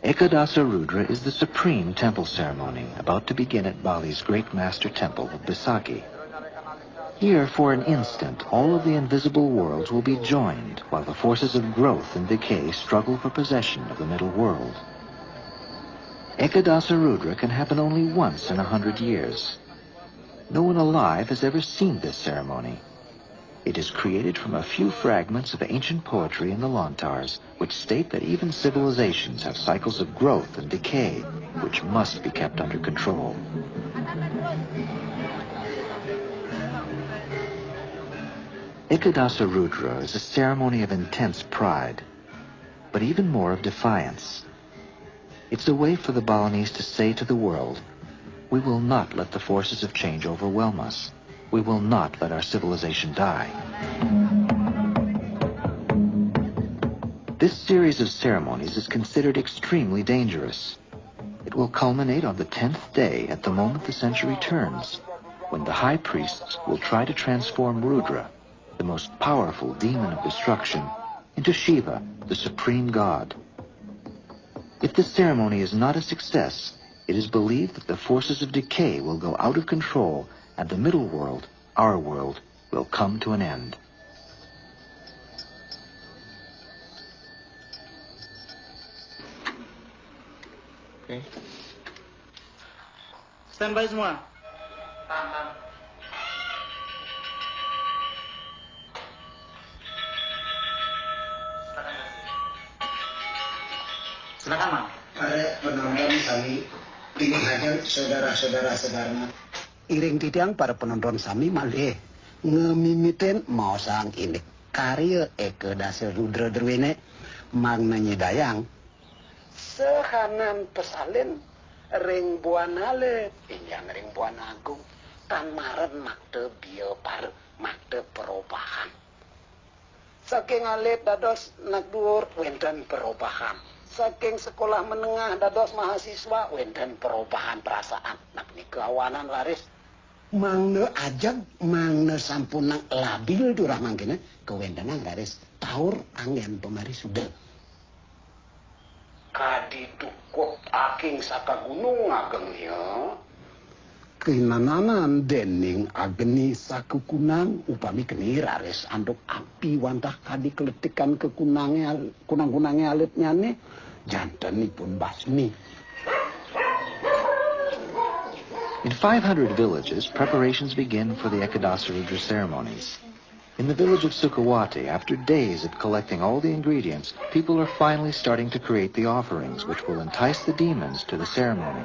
Eka Dasa Rudra is the supreme temple ceremony about to begin at Bali's great master temple of Besakih. Here, for an instant, all of the invisible worlds will be joined while the forces of growth and decay struggle for possession of the middle world. Eka Dasa Rudra can happen only once in 100 years. No one alive has ever seen this ceremony. It is created from a few fragments of ancient poetry in the Lontars, which state that even civilizations have cycles of growth and decay, which must be kept under control. Eka Dasa Rudra is a ceremony of intense pride, but even more of defiance. It's a way for the Balinese to say to the world, we will not let the forces of change overwhelm us. We will not let our civilization die. This series of ceremonies is considered extremely dangerous. It will culminate on the 10th day at the moment the century turns, when the high priests will try to transform Rudra, the most powerful demon of destruction, into Shiva, the supreme god. If the ceremony is not a success, it is believed that the forces of decay will go out of control and the middle world, our world, will come to an end. Okay. Stand by semua. Silakan, Mang. Para penonton sami, ini hadir saudara-saudara sedarma. Iring tidang para penonton sami malih ngemimiten mau sang ini karya Eka Dasa Rudra derwene magnanya dayang sehanan pesalin ring buanale injang ring buan agung tan maren makte bio par makte perubahan saking alit dados nagdur wenten perubahan saking sekolah menengah dados mahasiswa wenten perubahan perasaan nak nikawanan laris mangna ajag mangna sampunang labil durah mangkene kewendanang laris taur angin pemari sudah kadi tukuk aking saka gunung ageng ya kinananan dening ageni sakukunang upami keni raris anduk api wantah kadi keletikan ke kunang-kunange alitnyane jantanipun basmi. In 500 villages, preparations begin for the Eka Dasa Rudra ceremonies. In the village of Sukawati, after days of collecting all the ingredients, people are finally starting to create the offerings, which will entice the demons to the ceremony.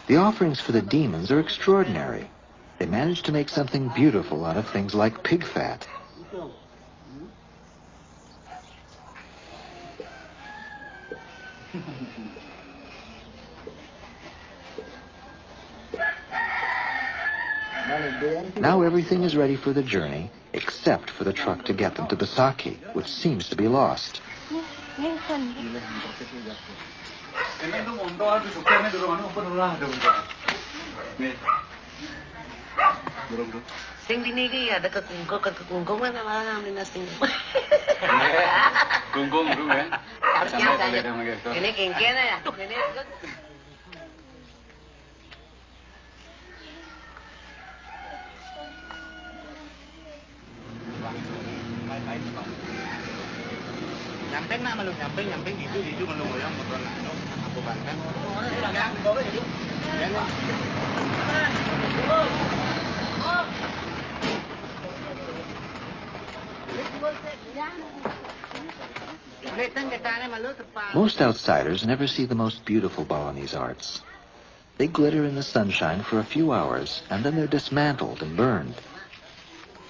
The offerings for the demons are extraordinary. They manage to make something beautiful out of things like pig fat. Now everything is ready for the journey, except for the truck to get them to Besakih, which seems to be lost. Sing dinigi ada kekungkung kan malam di nasi. Kungkung dulu ya. Ini kengken ya. Ini nyamping nak malu nyamping itu malu yang motor aku bangkan. Most outsiders never see the most beautiful Balinese arts. They glitter in the sunshine for a few hours, and then they're dismantled and burned.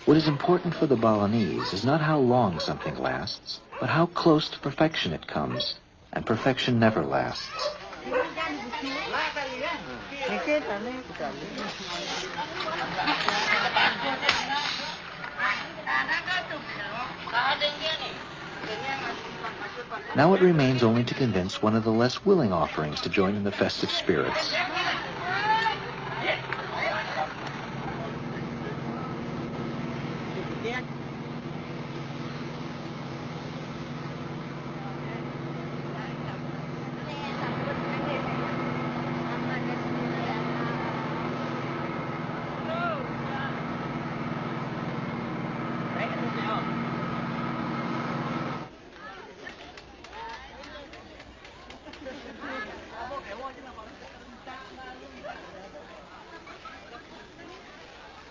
What is important for the Balinese is not how long something lasts, but how close to perfection it comes, and perfection never lasts. Now it remains only to convince one of the less willing offerings to join in the festive spirits.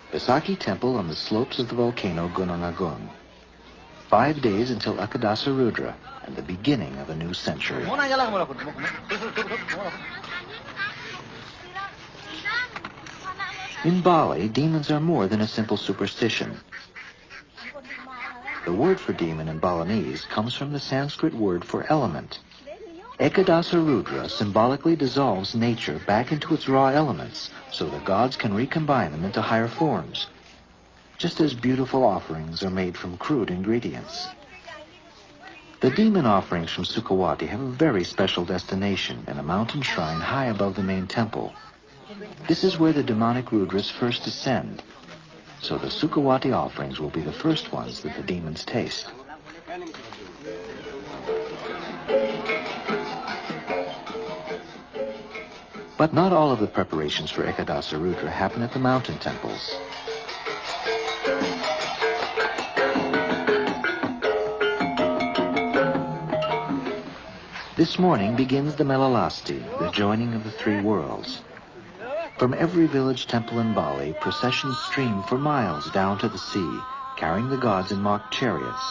Besakih Temple on the slopes of the volcano Gunung Agung. 5 days until Eka Dasa Rudra and the beginning of a new century. In Bali, demons are more than a simple superstition. The word for demon in Balinese comes from the Sanskrit word for element. Eka Dasa Rudra symbolically dissolves nature back into its raw elements so the gods can recombine them into higher forms, just as beautiful offerings are made from crude ingredients. The demon offerings from Sukawati have a very special destination in a mountain shrine high above the main temple. This is where the demonic Rudras first descend, so the Sukawati offerings will be the first ones that the demons taste. But not all of the preparations for Eka Dasa Rudra happen at the mountain temples. This morning begins the Melalasti, the joining of the three worlds. From every village temple in Bali, processions stream for miles down to the sea, carrying the gods in mock chariots.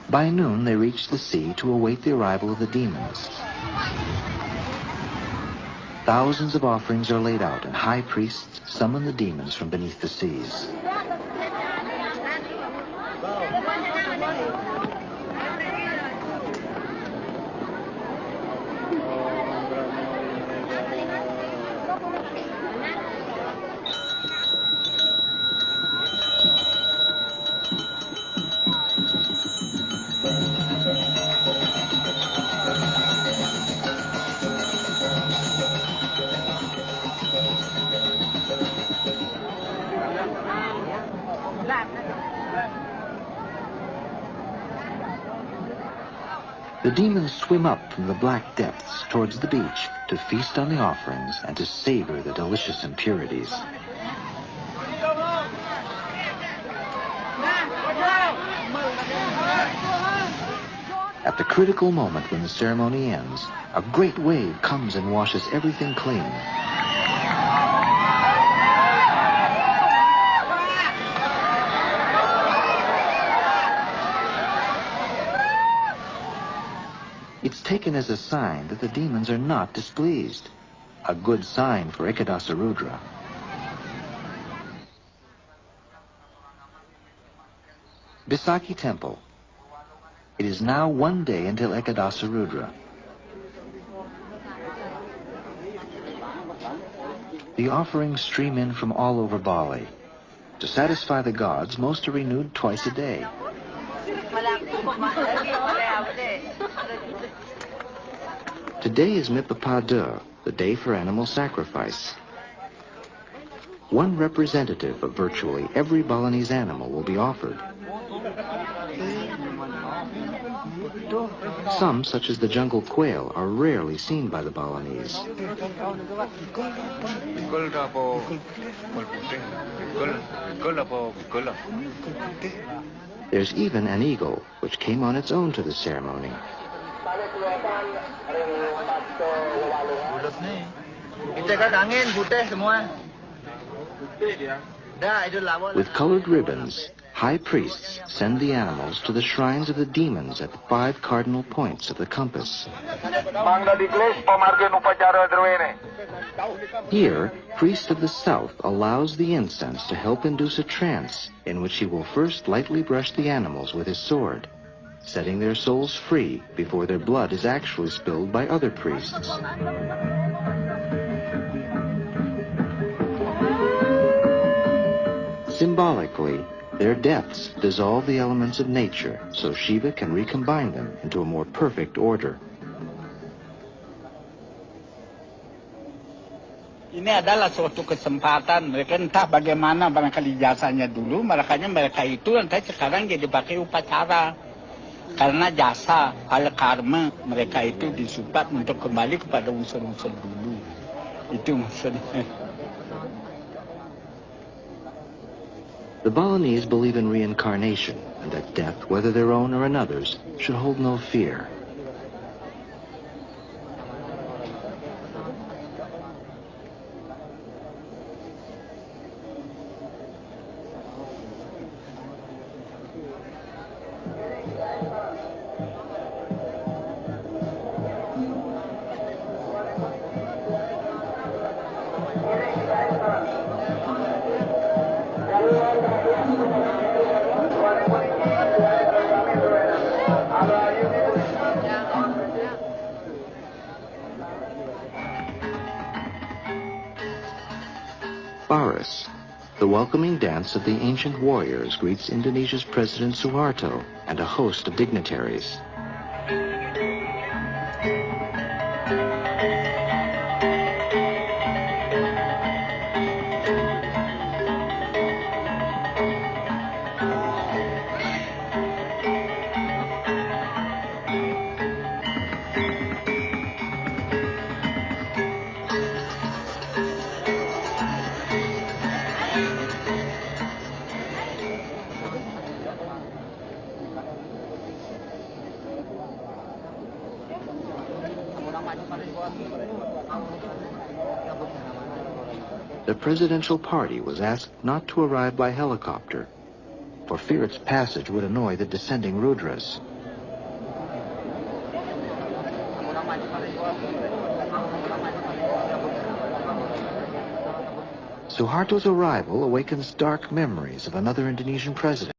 By noon, they reach the sea to await the arrival of the demons. Thousands of offerings are laid out, and high priests summon the demons from beneath the seas. The demons swim up from the black depths towards the beach to feast on the offerings and to savor the delicious impurities. At the critical moment when the ceremony ends, a great wave comes and washes everything clean. It's taken as a sign that the demons are not displeased. A good sign for Eka Dasa Rudra. Besakih Temple. It is now 1 day until Eka Dasa Rudra. The offerings stream in from all over Bali. To satisfy the gods, most are renewed twice a day. Today is Mipapada, the day for animal sacrifice. One representative of virtually every Balinese animal will be offered. Some, such as the jungle quail, are rarely seen by the Balinese. There's even an eagle, which came on its own to the ceremony. With colored ribbons, high priests send the animals to the shrines of the demons at the 5 cardinal points of the compass. Here, priest of the south allows the incense to help induce a trance in which he will first lightly brush the animals with his sword, setting their souls free before their blood is actually spilled by other priests. Symbolically, their deaths dissolve the elements of nature so Shiva can recombine them into a more perfect order. Ini adalah suatu kesempatan mereka entah bagaimana barangkali jasanya dulu, makanya mereka itu entah sekarang jadi pakai upacara. Karena jasa, al karma mereka itu disupport untuk kembali kepada unsur-unsur dulu. Itu maksudnya. The Balinese believe in reincarnation and that death, whether their own or another's, should hold no fear. The welcoming dance of the ancient warriors greets Indonesia's President Suharto and a host of dignitaries. The presidential party was asked not to arrive by helicopter, for fear its passage would annoy the descending Rudras. Suharto's arrival awakens dark memories of another Indonesian president.